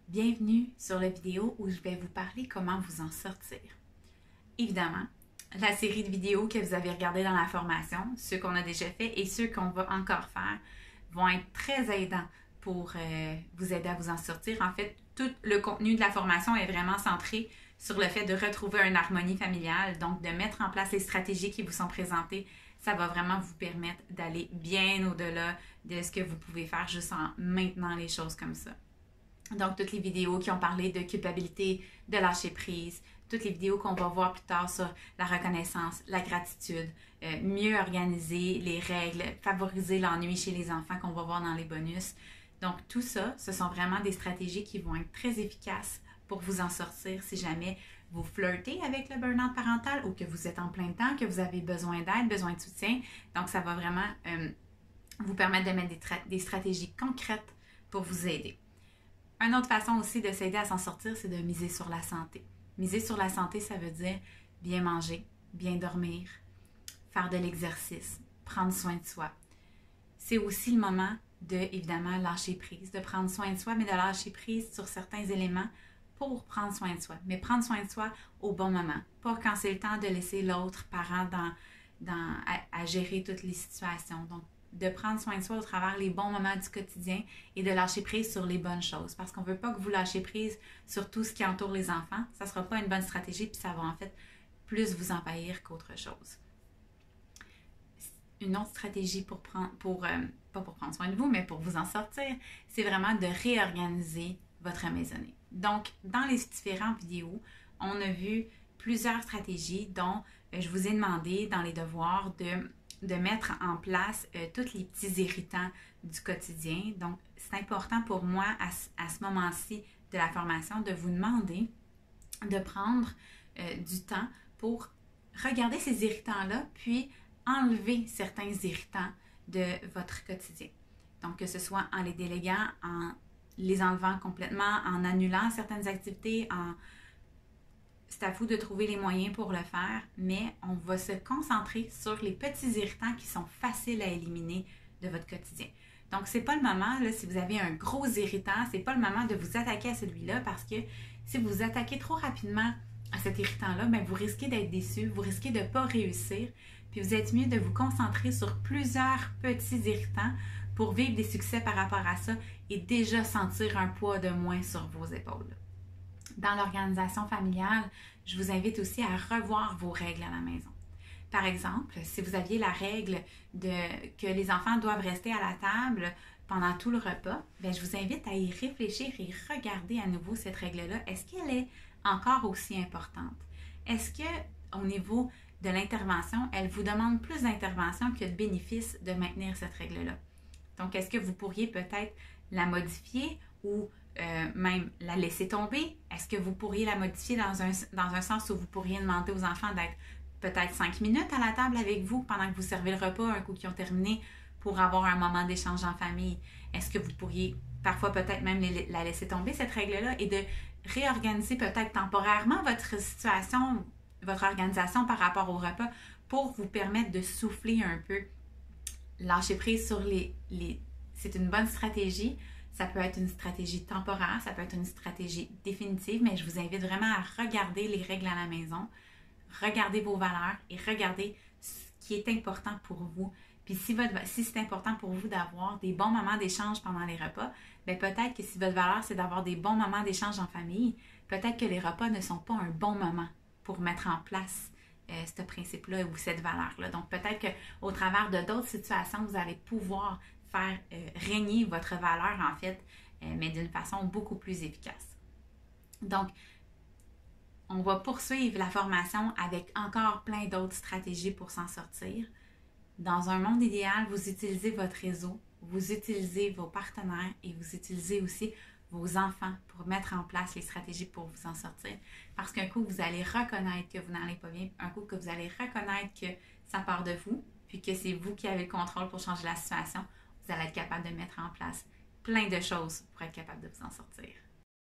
Bienvenue sur la vidéo où je vais vous parler comment vous en sortir. Évidemment, la série de vidéos que vous avez regardées dans la formation, ceux qu'on a déjà fait et ceux qu'on va encore faire, vont être très aidants pour vous aider à vous en sortir. En fait, tout le contenu de la formation est vraiment centré sur le fait de retrouver une harmonie familiale, donc de mettre en place les stratégies qui vous sont présentées. Ça va vraiment vous permettre d'aller bien au-delà de ce que vous pouvez faire juste en maintenant les choses comme ça. Donc, toutes les vidéos qui ont parlé de culpabilité, de lâcher prise, toutes les vidéos qu'on va voir plus tard sur la reconnaissance, la gratitude, mieux organiser les règles, favoriser l'ennui chez les enfants qu'on va voir dans les bonus. Donc, tout ça, ce sont vraiment des stratégies qui vont être très efficaces pour vous en sortir si jamais vous flirtez avec le burn-out parental ou que vous êtes en plein temps, que vous avez besoin d'aide, besoin de soutien. Donc, ça va vraiment vous permettre de mettre des stratégies concrètes pour vous aider. Une autre façon aussi de s'aider à s'en sortir, c'est de miser sur la santé. Miser sur la santé, ça veut dire bien manger, bien dormir, faire de l'exercice, prendre soin de soi. C'est aussi le moment de, évidemment, lâcher prise, de prendre soin de soi, mais de lâcher prise sur certains éléments pour prendre soin de soi. Mais prendre soin de soi au bon moment, pas quand c'est le temps de laisser l'autre parent à gérer toutes les situations. Donc, de prendre soin de soi au travers les bons moments du quotidien et de lâcher prise sur les bonnes choses. Parce qu'on ne veut pas que vous lâchiez prise sur tout ce qui entoure les enfants. Ça ne sera pas une bonne stratégie, puis ça va en fait plus vous envahir qu'autre chose. Une autre stratégie pas pour prendre soin de vous, mais pour vous en sortir, c'est vraiment de réorganiser votre maisonnée. Donc, dans les différentes vidéos, on a vu plusieurs stratégies dont je vous ai demandé dans les devoirs de mettre en place tous les petits irritants du quotidien. Donc, c'est important pour moi à ce moment-ci de la formation de vous demander de prendre du temps pour regarder ces irritants-là, puis enlever certains irritants de votre quotidien. Donc, que ce soit en les déléguant, en les enlevant complètement, en annulant certaines activités, c'est à vous de trouver les moyens pour le faire, mais on va se concentrer sur les petits irritants qui sont faciles à éliminer de votre quotidien. Donc, c'est pas le moment, là, si vous avez un gros irritant, c'est pas le moment de vous attaquer à celui-là parce que si vous vous attaquez trop rapidement à cet irritant-là, bien, vous risquez d'être déçu, vous risquez de ne pas réussir, puis vous êtes mieux de vous concentrer sur plusieurs petits irritants pour vivre des succès par rapport à ça et déjà sentir un poids de moins sur vos épaules. Dans l'organisation familiale, je vous invite aussi à revoir vos règles à la maison. Par exemple, si vous aviez la règle que les enfants doivent rester à la table pendant tout le repas, bien, je vous invite à y réfléchir et regarder à nouveau cette règle-là. Est-ce qu'elle est encore aussi importante? Est-ce qu'au niveau de l'intervention, elle vous demande plus d'intervention que de bénéfice de maintenir cette règle-là? Donc, est-ce que vous pourriez peut-être la modifier ou même la laisser tomber? Est-ce que vous pourriez la modifier dans un sens où vous pourriez demander aux enfants d'être peut-être 5 minutes à la table avec vous pendant que vous servez le repas, un coup qu'ils ont terminé, pour avoir un moment d'échange en famille? Est-ce que vous pourriez parfois peut-être même la laisser tomber, cette règle-là, et de réorganiser peut-être temporairement votre situation, votre organisation par rapport au repas pour vous permettre de souffler un peu, lâcher prise sur c'est une bonne stratégie. Ça peut être une stratégie temporaire, ça peut être une stratégie définitive, mais je vous invite vraiment à regarder les règles à la maison, regarder vos valeurs et regarder ce qui est important pour vous. Puis si c'est important pour vous d'avoir des bons moments d'échange pendant les repas, bien peut-être que si votre valeur c'est d'avoir des bons moments d'échange en famille, peut-être que les repas ne sont pas un bon moment pour mettre en place ce principe-là ou cette valeur-là. Donc peut-être qu'au travers de d'autres situations, vous allez pouvoir faire régner votre valeur, en fait, mais d'une façon beaucoup plus efficace. Donc, on va poursuivre la formation avec encore plein d'autres stratégies pour s'en sortir. Dans un monde idéal, vous utilisez votre réseau, vous utilisez vos partenaires et vous utilisez aussi vos enfants pour mettre en place les stratégies pour vous en sortir. Parce qu'un coup, vous allez reconnaître que vous n'allez pas bien, un coup que vous allez reconnaître que ça part de vous, puis que c'est vous qui avez le contrôle pour changer la situation, vous allez être capable de mettre en place plein de choses pour être capable de vous en sortir.